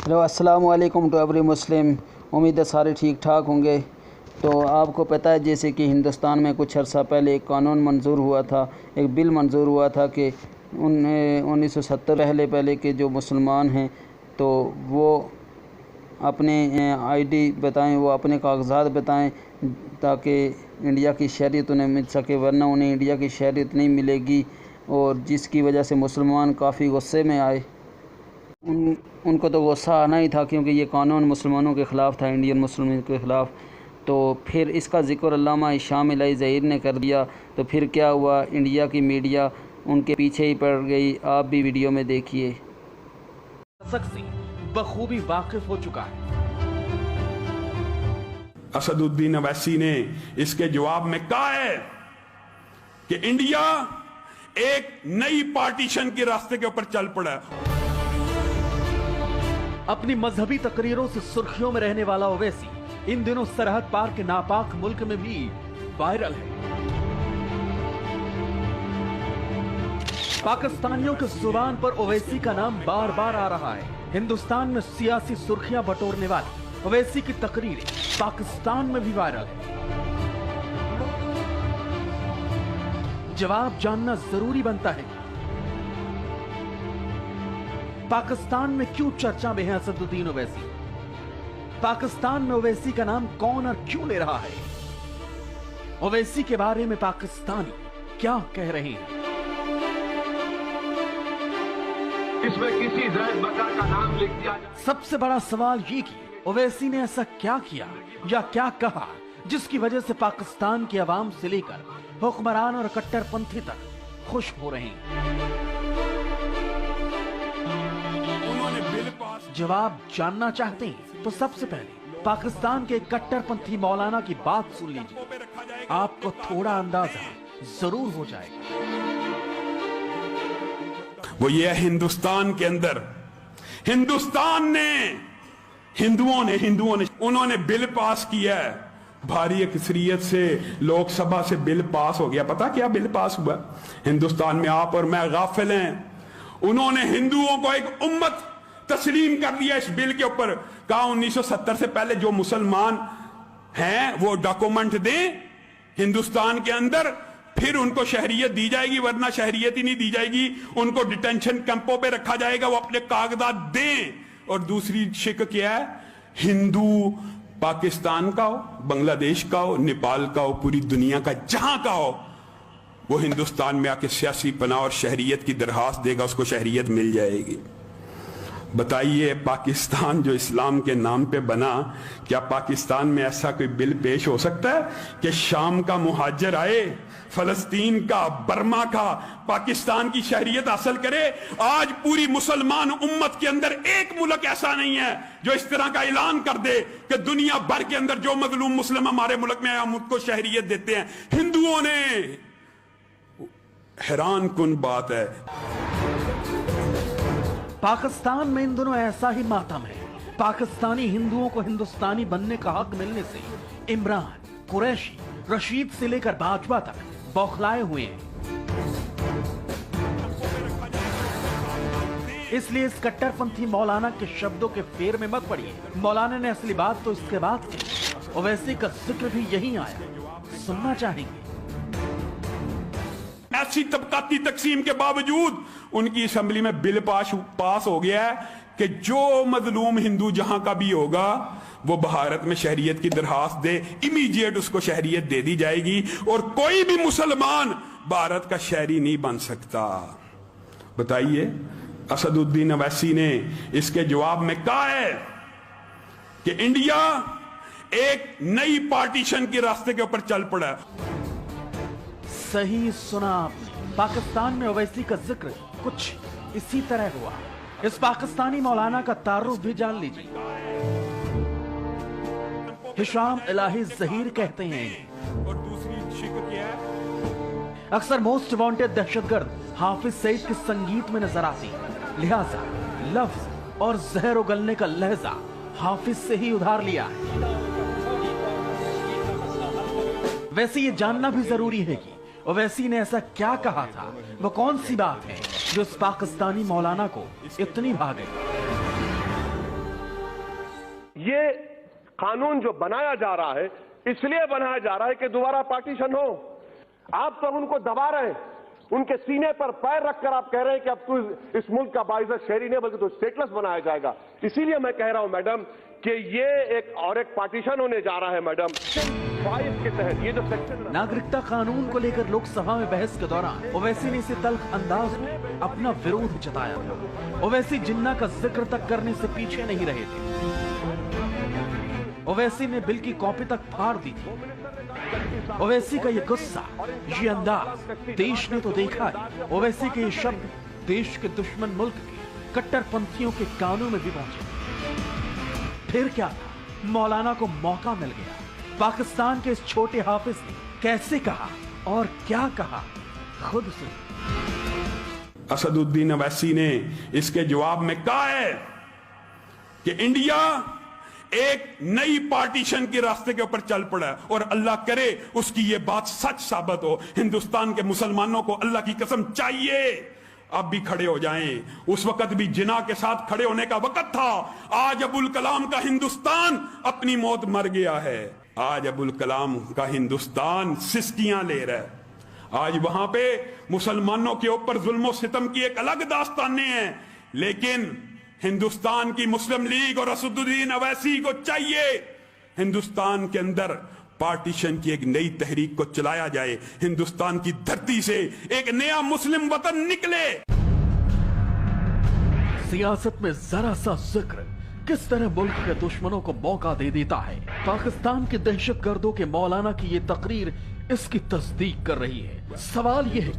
Hello अस्सलाम वालेकुम to every Muslim. उम्मीद है सारे ठीक ठाक होंगे। तो आपको पता है जैसे कि हिंदुस्तान में कुछ अर्सा पहले एक कानून मंजूर हुआ था, एक बिल मंजूर हुआ था कि 1970 पहले के जो मुसलमान हैं तो वो अपने आईडी बताएं, वो अपने कागजात बताएं ताकि इंडिया की शहरियत उन्हें मिल सके, वरना उन्हें इंडिया की शहरियत नहीं मिलेगी। और जिसकी वजह से मुसलमान काफ़ी गुस्से में आए। उनको तो गुस्सा आना ही था क्योंकि ये कानून मुसलमानों के ख़िलाफ़ था, इंडियन मुस्लिम के ख़िलाफ़। तो फिर इसका ज़िक्र अल्लामा हिशाम इलाही ज़हीर ने कर दिया। तो फिर क्या हुआ, इंडिया की मीडिया उनके पीछे ही पड़ गई। आप भी वीडियो में देखिए। बखूबी वाकिफ हो चुका है। असदुद्दीन अवैसी ने इसके जवाब में कहा है कि इंडिया एक नई पार्टीशन के रास्ते के ऊपर चल पड़ा है। अपनी मजहबी तकरीरों से सुर्खियों में रहने वाला ओवैसी इन दिनों सरहद पार के नापाक मुल्क में भी वायरल है। पाकिस्तानियों के जुबान पर ओवैसी का नाम बार बार आ रहा है। हिंदुस्तान में सियासी सुर्खियां बटोरने वाली ओवैसी की तकरीरें पाकिस्तान में भी वायरल है। जवाब जानना जरूरी बनता है, पाकिस्तान में क्यों चर्चा में है असदुद्दीन ओवैसी? पाकिस्तान में ओवैसी का नाम कौन और क्यों ले रहा है? ओवैसी के बारे में पाकिस्तानी क्या कह रहे हैं? इसमें किसी ज़ैद बकर का नाम लिख दिया। सबसे बड़ा सवाल ये कि ओवैसी ने ऐसा क्या किया या क्या कहा जिसकी वजह से पाकिस्तान की आवाम से लेकर हुक्मरान और कट्टरपंथी तक खुश हो रहे हैं। जवाब जानना चाहते हैं तो सबसे पहले पाकिस्तान के कट्टरपंथी मौलाना की बात सुन लीजिए, आपको थोड़ा अंदाजा जरूर हो जाएगा। वो ये हिंदुस्तान के अंदर हिंदुस्तान ने हिंदुओं ने उन्होंने बिल पास किया है। भारी अक्सरियत से लोकसभा से बिल पास हो गया। पता क्या बिल पास हुआ हिंदुस्तान में? आप और मैं गाफिल हैं। उन्होंने हिंदुओं को एक उम्मत तस्लीम कर दिया इस बिल के ऊपर। कहा 1970 से पहले जो मुसलमान हैं वो डॉक्यूमेंट दें हिंदुस्तान के अंदर, फिर उनको शहरियत दी जाएगी, वरना शहरियत ही नहीं दी जाएगी। उनको डिटेंशन कैंपों पे रखा जाएगा, वो अपने कागजात दें। और दूसरी शिक क्या है? हिंदू पाकिस्तान का हो, बांग्लादेश का हो, नेपाल का हो, पूरी दुनिया का जहां का हो, वो हिंदुस्तान में आके सियासी पनाह और शहरियत की दरखास्त देगा, उसको शहरियत मिल जाएगी। बताइए, पाकिस्तान जो इस्लाम के नाम पे बना, क्या पाकिस्तान में ऐसा कोई बिल पेश हो सकता है कि शाम का मुहाजिर आए, फलस्तीन का, बर्मा का, पाकिस्तान की शहरियत हासिल करे? आज पूरी मुसलमान उम्मत के अंदर एक मुल्क ऐसा नहीं है जो इस तरह का ऐलान कर दे कि दुनिया भर के अंदर जो मजलूम मुस्लिम हमारे मुल्क में है हम उनको शहरियत देते हैं। हिंदुओं ने, हैरान कुन बात है। पाकिस्तान में इन दोनों ऐसा ही मातम है। पाकिस्तानी हिंदुओं को हिंदुस्तानी बनने का हक मिलने से इमरान, कुरैशी, रशीद से लेकर भाजपा तक बौखलाए हुए हैं। इसलिए इस कट्टरपंथी मौलाना के शब्दों के फेर में मत पड़िए। मौलाना ने असली बात तो इसके बाद की, ओवैसी का जिक्र भी यहीं आया, सुनना चाहेंगे। ऐसी तबकाती तकसीम के बावजूद उनकी असेंबली में बिल पास हो गया है कि जो मजलूम हिंदू जहां का भी होगा वो भारत में शहरियत की दरखास्त दे, इमीडिएट उसको शहरियत दे दी जाएगी और कोई भी मुसलमान भारत का शहरी नहीं बन सकता। बताइए, असदुद्दीन अवैसी ने इसके जवाब में कहा है कि इंडिया एक नई पार्टीशन के रास्ते के ऊपर चल पड़ा है। सही सुना आपने। पाकिस्तान में ओवैसी का जिक्र कुछ इसी तरह हुआ। इस पाकिस्तानी मौलाना का तारुफ भी जान लीजिए। हिशाम इलाही ज़हीर कहते हैं, और दूसरी शिक क्या है? अक्सर मोस्ट वांटेड दहशतगर्द हाफिज सईद के संगीत में नजर आती, लिहाजा लफ्ज और जहर उगलने का लहजा हाफिज से ही उधार लिया है। वैसे ये जानना भी जरूरी है कि ओवैसी ने ऐसा क्या कहा था, वो कौन सी बात है जो इस पाकिस्तानी मौलाना को इतनी भा गई। ये कानून जो बनाया जा रहा है इसलिए बनाया जा रहा है कि दोबारा पार्टीशन हो। आप तो उनको दबा रहे हैं, उनके सीने पर पैर रखकर आप कह रहे हैं कि अब तू इस मुल्क का बाइज़्ज़त शहरी नहीं बल्कि तो स्टेटलेस बनाया जाएगा। इसीलिए मैं कह रहा हूं मैडम कि ये एक पार्टीशन होने जा रहा है मैडम 5 के तहत। ये जो सेक्शन नागरिकता कानून को लेकर लोकसभा में बहस के दौरान ओवैसी ने इसे तल्ख अंदाज में अपना विरोध जताया था। ओवैसी जिन्ना का जिक्र तक करने से पीछे नहीं रहे थे। ओवैसी ने बिल की कॉपी तक फाड़ दी थी। ओवैसी का ये गुस्सा, ये अंदाज देश ने तो देखा ही। ओवैसी के ये शब्द देश के दुश्मन मुल्क के कट्टरपंथियों के कानों में भी पहुंचे। फिर क्या था, मौलाना को मौका मिल गया। पाकिस्तान के इस छोटे हाफिज ने कैसे कहा और क्या कहा, खुद सुनिए। असदुद्दीन ओवैसी ने इसके जवाब में कहा है कि इंडिया एक नई पार्टीशन के रास्ते के ऊपर चल पड़ा है और अल्लाह करे उसकी ये बात सच साबित हो। हिंदुस्तान के मुसलमानों को अल्लाह की कसम चाहिए अब भी खड़े हो जाएं। उस वक्त भी जिना के साथ खड़े होने का वक्त था। आज अबुल कलाम का हिंदुस्तान अपनी मौत मर गया है। आज अबुल कलाम का हिंदुस्तान सिस्कियां ले रहा है। आज वहां पे मुसलमानों के ऊपर जुल्म सितम की एक अलग दास्तानें हैं, लेकिन हिंदुस्तान की मुस्लिम लीग और असदुद्दीन ओवैसी को चाहिए हिंदुस्तान के अंदर पार्टीशन की एक नई तहरीक को चलाया जाए। हिंदुस्तान की धरती से एक नया मुस्लिम वतन निकले। सियासत में जरा सा जिक्र किस तरह मुल्क के दुश्मनों को मौका दे देता है। पाकिस्तान के दहशतगर्दों के मौलाना की ये तकरीर इसकी तस्दीक कर रही है। सवाल यह है,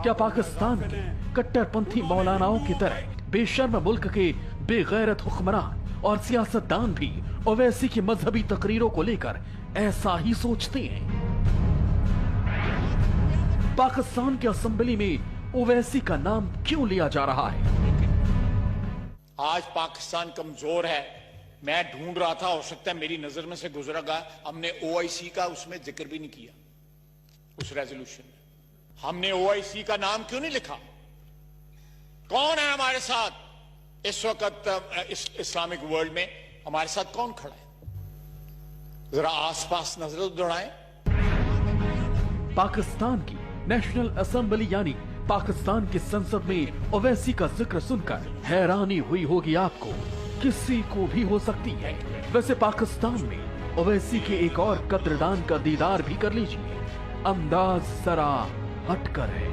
क्या पाकिस्तान के कट्टरपंथी मौलानाओं की तरह बेशर्म मुल्क के बेगैरत हुक्मरान और सियासतदान भी ओवैसी की मजहबी तकरीरों को लेकर ऐसा ही सोचते हैं? पाकिस्तान की असेंबली में ओवैसी का नाम क्यों लिया जा रहा है? आज पाकिस्तान कमजोर है। मैं ढूंढ रहा था, हो सकता है मेरी नजर में से गुजरा, हमने ओआईसी का उसमें जिक्र भी नहीं किया। उस रेजोल्यूशन में हमने ओआईसी का नाम क्यों नहीं लिखा? कौन है हमारे साथ इस वक्त इस्लामिक वर्ल्ड में? हमारे साथ कौन खड़ा है? जरा आसपास नजर दौड़ाएं। पाकिस्तान की नेशनल असेंबली यानी पाकिस्तान की संसद में ओवैसी का जिक्र सुनकर हैरानी हुई होगी आपको, किसी को भी हो सकती है। वैसे पाकिस्तान में ओवैसी के एक और कद्रदान का दीदार भी कर लीजिए। अंदाज जरा हटकर है।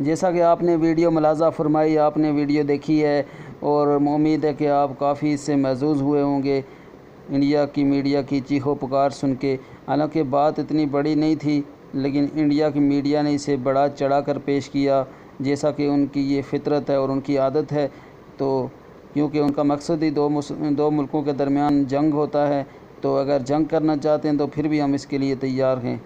जैसा कि आपने वीडियो मुलाज़ा फरमाई, आपने वीडियो देखी है और उम्मीद है कि आप काफ़ी इससे महसूस हुए होंगे इंडिया की मीडिया की चीखो पुकार सुन के। हालांकि बात इतनी बड़ी नहीं थी, लेकिन इंडिया की मीडिया ने इसे बड़ा चढ़ा कर पेश किया, जैसा कि उनकी ये फितरत है और उनकी आदत है। तो क्योंकि उनका मकसद ही दो मुल्कों के दरमियान जंग होता है, तो अगर जंग करना चाहते हैं तो फिर भी हम इसके लिए तैयार हैं।